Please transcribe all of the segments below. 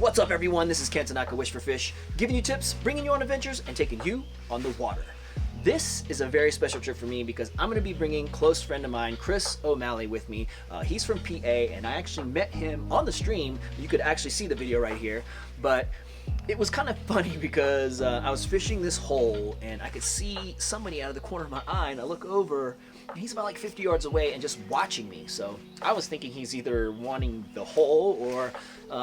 What's up, everyone? This is Tanaka Wish for Fish, giving you tips, bringing you on adventures, and taking you on the water. This is a very special trip for me because I'm going to be bringing a close friend of mine, Chris O'Malley, with me. He's from PA, and I actually met him on the stream. You could actually see the video right here, but it was kind of funny because I was fishing this hole, and I could see somebody out of the corner of my eye, and I look over, and he's about like 50 yards away and just watching me. So I was thinking he's either wanting the hole or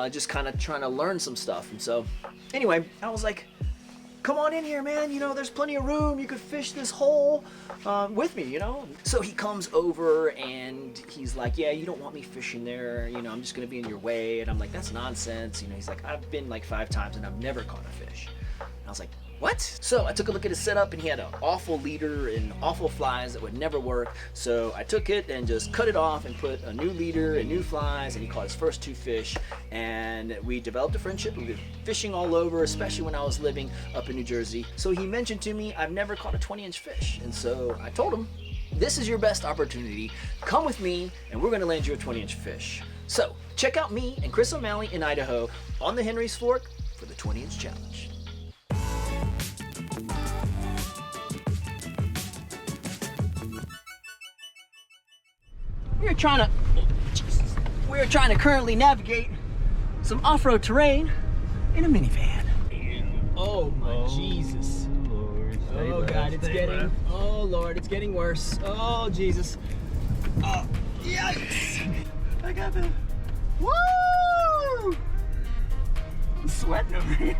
just kind of trying to learn some stuff. And so anyway, I was like, come on in here, man, you know, there's plenty of room, you could fish this hole with me, you know. So he comes over and he's like, yeah, you don't want me fishing there, you know, I'm just gonna be in your way. And I'm like, that's nonsense, you know. He's like, I've been like 5 times and I've never caught a fish. And I was like, what? So I took a look at his setup, and he had an awful leader and awful flies that would never work. So I took it and just cut it off and put a new leader and new flies, and he caught his first 2 fish, and we developed a friendship. We've been fishing all over, especially when I was living up in New Jersey. So he mentioned to me, I've never caught a 20-inch fish. And so I told him, this is your best opportunity. Come with me and we're gonna land you a 20-inch fish. So check out me and Chris O'Malley in Idaho on the Henry's Fork for the 20-inch challenge. We're trying to currently navigate some off-road terrain in a minivan. Oh my Jesus. Lord, Oh God, it's getting, oh Lord, it's getting worse. Oh Jesus. Oh, yikes. I got the, woo! I'm sweating over here.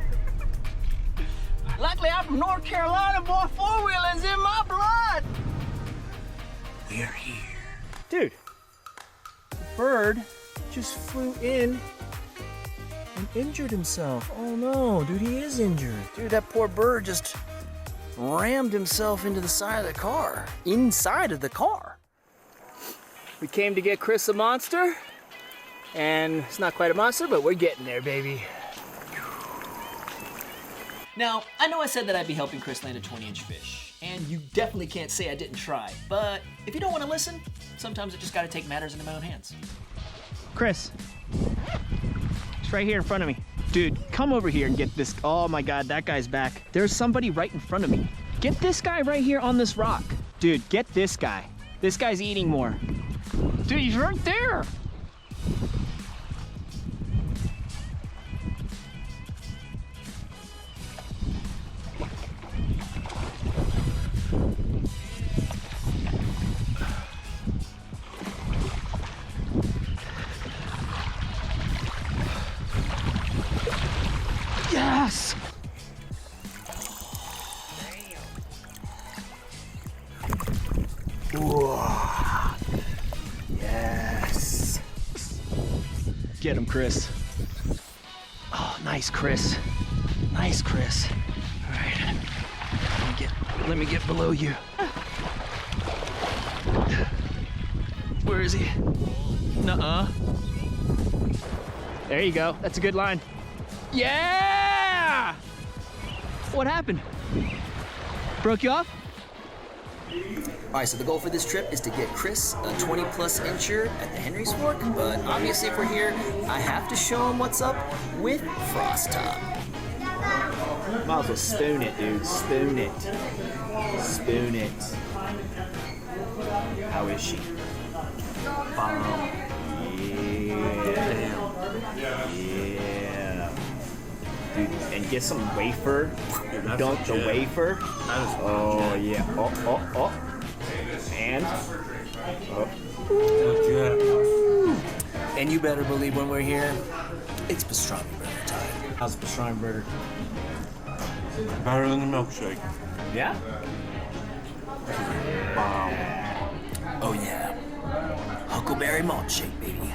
Luckily I'm from North Carolina, boy, 4-wheeling's in my blood. We're here. Dude, the bird just flew in and injured himself. Oh no, dude, he is injured. Dude, that poor bird just rammed himself into the side of the car. Inside of the car. We came to get Chris a monster, and it's not quite a monster, but we're getting there, baby. Now, I know I said that I'd be helping Chris land a 20-inch fish, and you definitely can't say I didn't try, but if you don't want to listen, sometimes I just gotta take matters into my own hands. Chris, it's right here in front of me. Dude, come over here and get this. Oh my God, that guy's back. There's somebody right in front of me. Get this guy right here on this rock. Dude, get this guy. This guy's eating more. Dude, he's right there. Yes! Whoa. Yes! Get him, Chris. Oh, nice, Chris. Nice, Chris. All right. Let me get below you. Where is he? Nuh-uh. There you go. That's a good line. Yeah! What happened? Broke you off? Alright, so the goal for this trip is to get Chris a 20-plus incher at the Henry's Fork, but obviously if we're here, I have to show him what's up with Frost Top. Might as well spoon it, dude. Spoon it. Spoon it. How is she? Bomb. Yeah. Yeah. Dude, and get some wafer. Dunk the wafer. Oh yeah. Oh. And and you better believe when we're here, it's pastrami burger time. How's the pastrami burger? Better than the milkshake. Yeah? Wow. Oh yeah. Huckleberry malt shake, baby.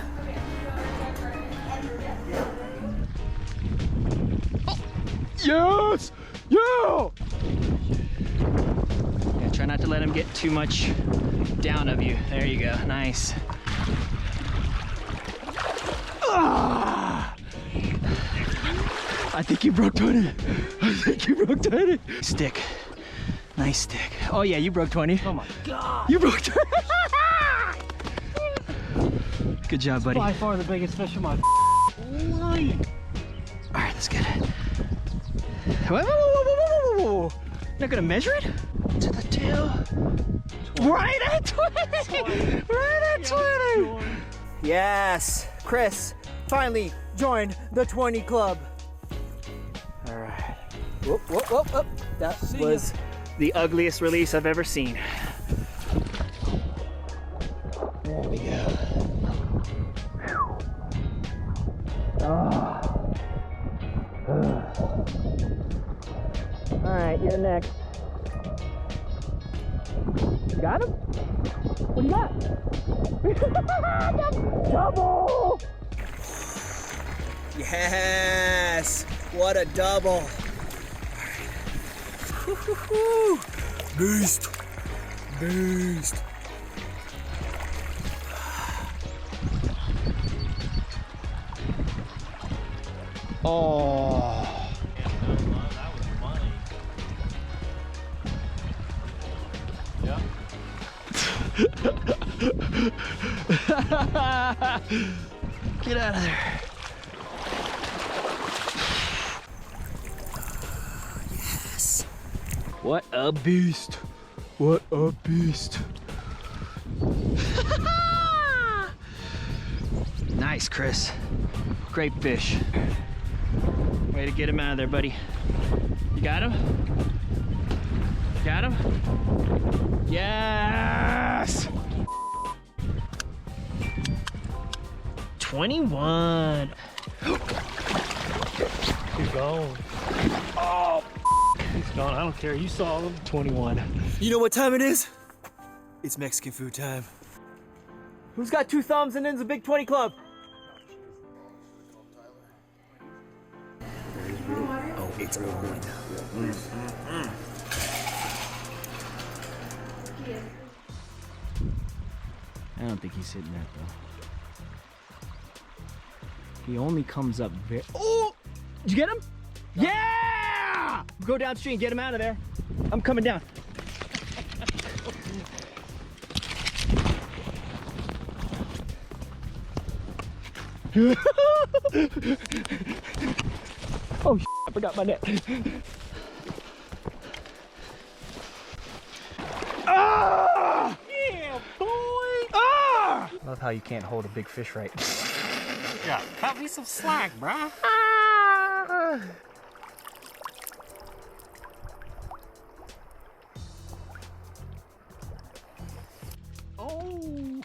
Yes! Yeah! Yeah, try not to let him get too much down of you. There you go. Nice. Ah! I think you broke 20. I think you broke 20. Stick. Nice stick. Oh yeah, you broke 20. Oh my God. You broke 20. Good job, buddy. By far the biggest fish of my life. Whoa, whoa, whoa, whoa, whoa, whoa, whoa. Not gonna measure it? To the tail. 20. Right at 20! Right at 20! Yes, Chris finally joined the 20 club. All right. Whoop, whoop, whoop, whoop. That was the ugliest release I've ever seen. There we go. All right, you're next. Got him? What do you got? Double! Yes! What a double! Beast! Beast! Oh! That was funny. Yeah. Get out of there. Yes. What a beast. What a beast. Nice, Chris. Great fish. Way to get him out of there, buddy. You got him? Got him? Yes! 21. He's gone. Oh, He's gone. I don't care. You saw him. 21. You know what time it is? It's Mexican food time. Who's got 2 thumbs and then's a big 20 club? Oh, it's on. I don't think he's hitting that though. He only comes up very. Oh! Did you get him? Yeah! Go downstream, get him out of there. I'm coming down. Oh, I forgot my net. Ah! Yeah, boy. Ah! Love how you can't hold a big fish right. Yeah, cut me some slack, bruh. Ah! Oh.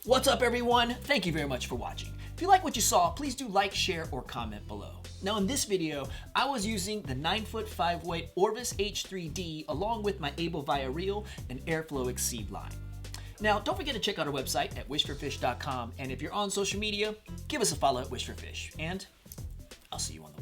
What's up, everyone? Thank you very much for watching. If you like what you saw, please do like, share, or comment below. Now in this video, I was using the 9-foot 5-weight Orvis H3D along with my Abel Vaya reel and Airflo Exceed line. Now don't forget to check out our website at wishforfish.com, and if you're on social media, give us a follow at wishforfish, and I'll see you on the